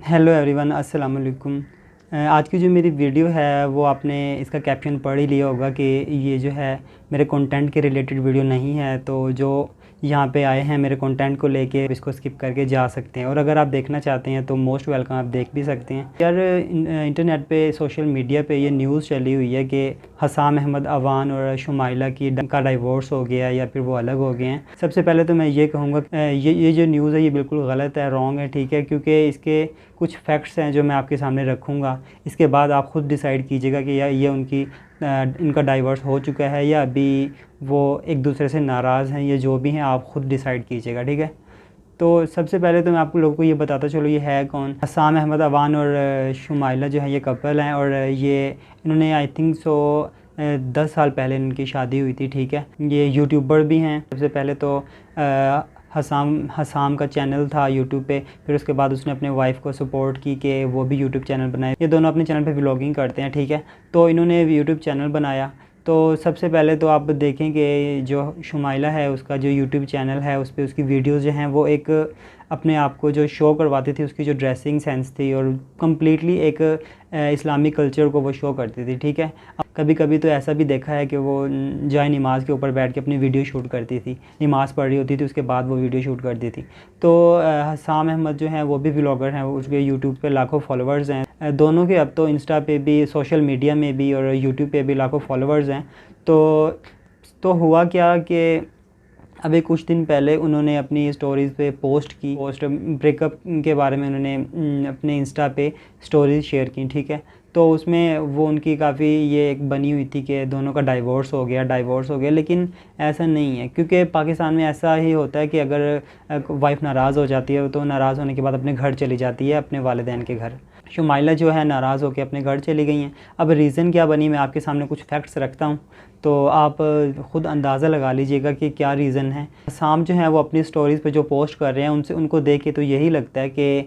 Hello everyone, अस्सलाम वालेकुम। आज की जो मेरी वीडियो है वो आपने इसका कैप्शन पढ़ ही लिया होगा कि ये जो है मेरे कंटेंट के रिलेटेड वीडियो नहीं है। तो जो यहाँ पे आए हैं मेरे कंटेंट को लेके इसको स्किप करके जा सकते हैं, और अगर आप देखना चाहते हैं तो मोस्ट वेलकम, आप देख भी सकते हैं। यार इंटरनेट पे सोशल मीडिया पे ये न्यूज़ चली हुई है कि हसाम अहमद अवान और शुमाइला का डाइवोर्स हो गया या फिर वो अलग हो गए हैं। सबसे पहले तो मैं ये कहूँगा ये जो न्यूज़ है ये बिल्कुल गलत है, रॉन्ग है, ठीक है, क्योंकि इसके कुछ फैक्ट्स हैं जो मैं आपके सामने रखूँगा। इसके बाद आप ख़ुद डिसाइड कीजिएगा कि या ये इनका डाइवोर्स हो चुका है या अभी वो एक दूसरे से नाराज़ हैं। ये जो भी हैं आप ख़ुद डिसाइड कीजिएगा, ठीक है। तो सबसे पहले तो मैं आपको लोगों को ये बताता चलो ये है कौन। हसाम अहमद अवान और शुमाइला जो है ये कपल हैं, और ये इन्होंने आई थिंक 10 साल पहले इनकी शादी हुई थी, ठीक है। ये यूट्यूबर भी हैं। सबसे पहले तो हसाम का चैनल था यूट्यूब पे, फिर उसके बाद उसने अपने वाइफ को सपोर्ट की कि वो भी यूट्यूब चैनल बनाए। ये दोनों अपने चैनल पे व्लॉगिंग करते हैं, ठीक है। तो इन्होंने यूट्यूब चैनल बनाया। तो सबसे पहले तो आप देखें कि जो शुमाइला है उसका जो यूट्यूब चैनल है उस पर उसकी वीडियोज़ जो हैं वो एक अपने आप को जो शो करवाती थी, उसकी जो ड्रेसिंग सेंस थी और कम्प्लीटली एक इस्लामिक कल्चर को वो शो करती थी, ठीक है। कभी कभी तो ऐसा भी देखा है कि वो जाए नमाज के ऊपर बैठ के अपनी वीडियो शूट करती थी, नमाज़ पढ़ रही होती थी उसके बाद वो वीडियो शूट करती थी। तो हसाम अहमद जो हैं वो भी व्लॉगर हैं, उसके यूट्यूब पे लाखों फॉलोअर्स हैं दोनों के। अब तो इंस्टा पे भी, सोशल मीडिया में भी और यूट्यूब पे भी लाखों फॉलोअर्स हैं। तो हुआ क्या कि अभी कुछ दिन पहले उन्होंने अपनी स्टोरीज़ पे पोस्ट ब्रेकअप के बारे में उन्होंने अपने इंस्टा पे स्टोरीज़ शेयर की, ठीक है। तो उसमें वो उनकी काफ़ी ये एक बनी हुई थी कि दोनों का डाइवोर्स हो गया, लेकिन ऐसा नहीं है, क्योंकि पाकिस्तान में ऐसा ही होता है कि अगर वाइफ नाराज़ हो जाती है तो नाराज़ होने के बाद अपने घर चली जाती है, अपने वालिदैन के घर। शुमाइला जो है नाराज़ होकर अपने घर चली गई हैं। अब रीज़न क्या बनी, मैं आपके सामने कुछ फैक्ट्स रखता हूँ, तो आप ख़ुद अंदाज़ा लगा लीजिएगा कि क्या रीज़न है। हसाम जो है वो अपनी स्टोरीज़ पे जो पोस्ट कर रहे हैं उनको देख के तो यही लगता है कि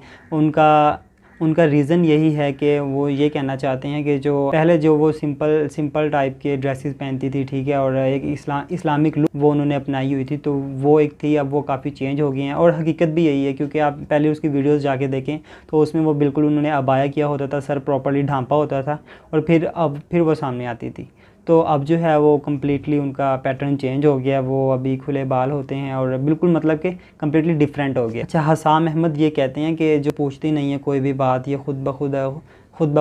उनका रीज़न यही है कि वो ये कहना चाहते हैं कि जो पहले जो वो सिंपल टाइप के ड्रेसेस पहनती थी, ठीक है, और एक इस्लामिक लुक वो उन्होंने अपनाई हुई थी, तो वो एक थी, अब वो काफ़ी चेंज हो गई हैं। और हकीकत भी यही है, क्योंकि आप पहले उसकी वीडियोस जाके देखें तो उसमें वो बिल्कुल उन्होंने अबाया किया होता था, सर प्रॉपर्ली ढांपा होता था, और फिर वो सामने आती थी। तो अब जो है वो कम्प्लीटली उनका पैटर्न चेंज हो गया, वो अभी खुले बाल होते हैं और बिल्कुल मतलब कि कम्प्लीटली डिफरेंट हो गया। अच्छा, हसाम अहमद ये कहते हैं कि जो पूछती नहीं है कोई भी बात, ये खुद ब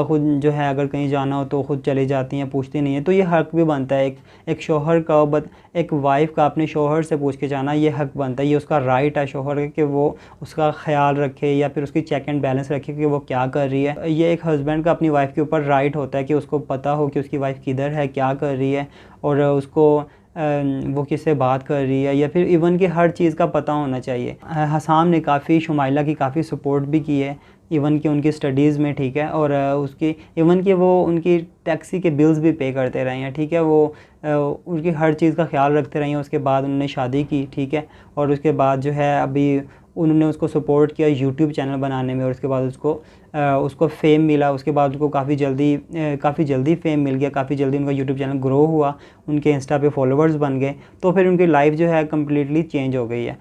खुद जो है अगर कहीं जाना हो तो ख़ुद चली जाती हैं, पूछती नहीं है। तो ये हक़ भी बनता है एक शौहर का, एक वाइफ़ का अपने शौहर से पूछ के जाना, ये हक़ बनता है, ये उसका राइट है शौहर कि वो उसका ख़्याल रखे या फिर उसकी चेक एंड बैलेंस रखे कि वो क्या कर रही है। ये एक हस्बैंड का अपनी वाइफ़ के ऊपर राइट होता है कि उसको पता हो कि उसकी वाइफ़ किधर है, क्या कर रही है, और उसको वो किससे बात कर रही है, या फिर इवन कि हर चीज़ का पता होना चाहिए। हसाम ने काफ़ी शुमाइला की काफ़ी सपोर्ट भी की है, इवन कि उनकी स्टडीज़ में, ठीक है, और उसकी इवन कि वो उनकी टैक्सी के बिल्स भी पे करते रहे हैं, ठीक है। वो उनकी हर चीज़ का ख्याल रखते रहे हैं। उसके बाद उन्होंने शादी की, ठीक है, और उसके बाद जो है अभी उन्होंने उसको सपोर्ट किया यूट्यूब चैनल बनाने में, और उसके बाद उसको फ़ेम मिला। उसके बाद उसको काफ़ी जल्दी फ़ेम मिल गया, काफ़ी जल्दी उनका यूट्यूब चैनल ग्रो हुआ, उनके इंस्टा पे फॉलोअर्स बन गए। तो फिर उनकी लाइफ जो है कम्प्लीटली चेंज हो गई है।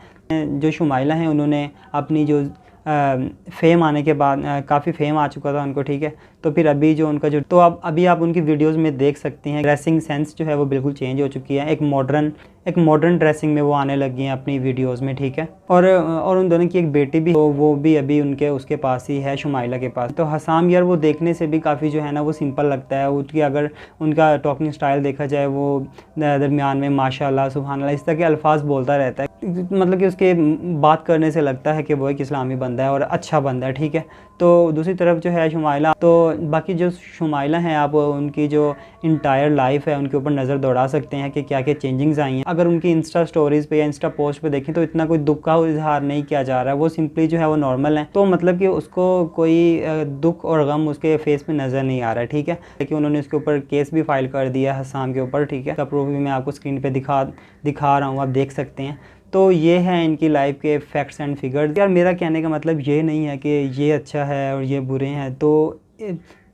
जो शुमाइला हैं उन्होंने अपनी जो फ़ेम आने के बाद काफ़ी फ़ेम आ चुका था उनको, ठीक है। तो फिर अभी जो उनका जो तो अब अभी आप उनकी वीडियोस में देख सकते हैं, ड्रेसिंग सेंस जो है वो बिल्कुल चेंज हो चुकी है। एक मॉडर्न ड्रेसिंग में वो आने लगी हैं अपनी वीडियोस में, ठीक है। और उन दोनों की एक बेटी भी, तो वो भी अभी उसके पास ही है, शुमाइला के पास। तो हसाम यार वो देखने से भी काफ़ी जो है ना वो सिंपल लगता है। उसकी अगर उनका टॉकिंग स्टाइल देखा जाए, वो दरमियान में माशाल्लाह सुभान अल्लाह इस तरह के अल्फाज बोलता रहता है, मतलब कि उसके बात करने से लगता है कि वो एक इस्लामी बंदा है और अच्छा बंदा है, ठीक है। तो दूसरी तरफ जो है शुमाइला, तो बाकी जो शुमाइला हैं आप उनकी जो इंटायर लाइफ है उनके ऊपर नज़र दौड़ा सकते हैं कि क्या क्या चेंजिंग्स आई हैं। अगर उनकी इंस्टा स्टोरीज़ पे या इंस्टा पोस्ट पे देखें तो इतना कोई दुख का इजहार नहीं किया जा रहा है, वो सिंपली जो है वो नॉर्मल है। तो मतलब कि उसको कोई दुख और गम उसके फेस पे नज़र नहीं आ रहा है, ठीक है। लेकिन उन्होंने उसके ऊपर केस भी फाइल कर दिया हसाम के ऊपर, ठीक है। इसका प्रूफ भी मैं आपको स्क्रीन पर दिखा रहा हूँ, आप देख सकते हैं। तो ये है इनकी लाइफ के फैक्ट्स एंड फिगर्स। यार मेरा कहने का मतलब ये नहीं है कि ये अच्छा है और ये बुरे हैं, तो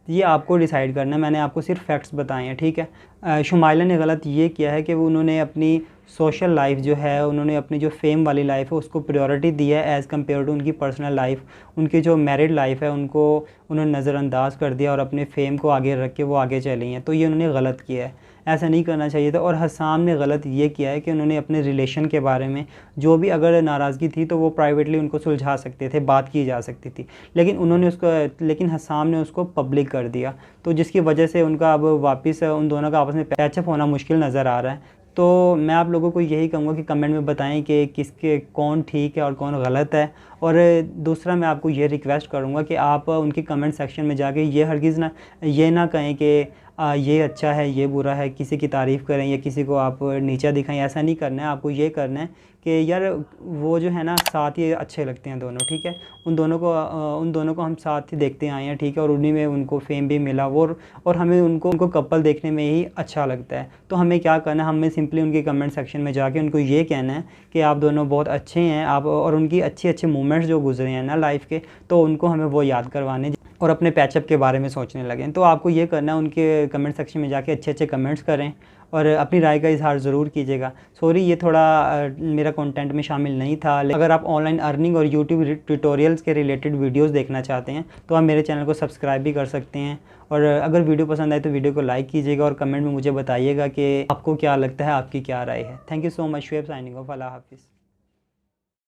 ये आपको डिसाइड करना है। मैंने आपको सिर्फ फैक्ट्स बताए हैं, ठीक है। शुमाइला ने गलत ये किया है कि वो उन्होंने अपनी सोशल लाइफ जो है, उन्होंने अपनी जो फेम वाली लाइफ है उसको प्रायोरिटी दी है एज़ कम्पेयर टू उनकी पर्सनल लाइफ। उनकी जो मैरिड लाइफ है उनको उन्होंने नज़रअंदाज कर दिया और अपने फेम को आगे रख के वो आगे चली हैं। तो ये उन्होंने गलत किया है, ऐसा नहीं करना चाहिए था। और हसाम ने गलत ये किया है कि उन्होंने अपने रिलेशन के बारे में जो भी अगर नाराज़गी थी तो वो प्राइवेटली उनको सुलझा सकते थे, बात की जा सकती थी, लेकिन हसाम ने उसको पब्लिक कर दिया, तो जिसकी वजह से उनका अब वापस उन दोनों का आपस में पैचअप होना मुश्किल नज़र आ रहा है। तो मैं आप लोगों को यही कहूँगा कि कमेंट में बताएं कि किसके कौन ठीक है और कौन गलत है। और दूसरा मैं आपको ये रिक्वेस्ट करूँगा कि आप उनके कमेंट सेक्शन में जाके ये हरगिज़ ना कहें कि ये अच्छा है, ये बुरा है, किसी की तारीफ़ करें या किसी को आप नीचा दिखाएं। ऐसा नहीं करना है, आपको ये करना है कि यार वो जो है ना साथ ही अच्छे लगते हैं दोनों, ठीक है। उन दोनों को हम साथ ही देखते आए हैं, ठीक है, और उन्हीं में उनको फेम भी मिला और हमें उनको कपल देखने में ही अच्छा लगता है। तो हमें क्या करना है, हमें सिंपली उनके कमेंट सेक्शन में जाके उनको ये कहना है कि आप दोनों बहुत अच्छे हैं, आप और उनकी अच्छे अच्छे मोमेंट्स जो गुजरे हैं ना लाइफ के, तो उनको हमें वो याद करवाने और अपने पैचअप के बारे में सोचने लगें। तो आपको ये करना है, उनके कमेंट सेक्शन में जाके अच्छे अच्छे कमेंट्स करें और अपनी राय का इजहार ज़रूर कीजिएगा। सॉरी ये थोड़ा मेरा कंटेंट में शामिल नहीं था, लेकिन अगर आप ऑनलाइन अर्निंग और यूट्यूब ट्यूटोरियल्स के रिलेटेड वीडियोस देखना चाहते हैं तो आप मेरे चैनल को सब्सक्राइब भी कर सकते हैं। और अगर वीडियो पसंद आए तो वीडियो को लाइक कीजिएगा और कमेंट में मुझे बताइएगा कि आपको क्या लगता है, आपकी क्या राय है। Thank you so much. Shoaib signing off. अल्लाह हाफिज़।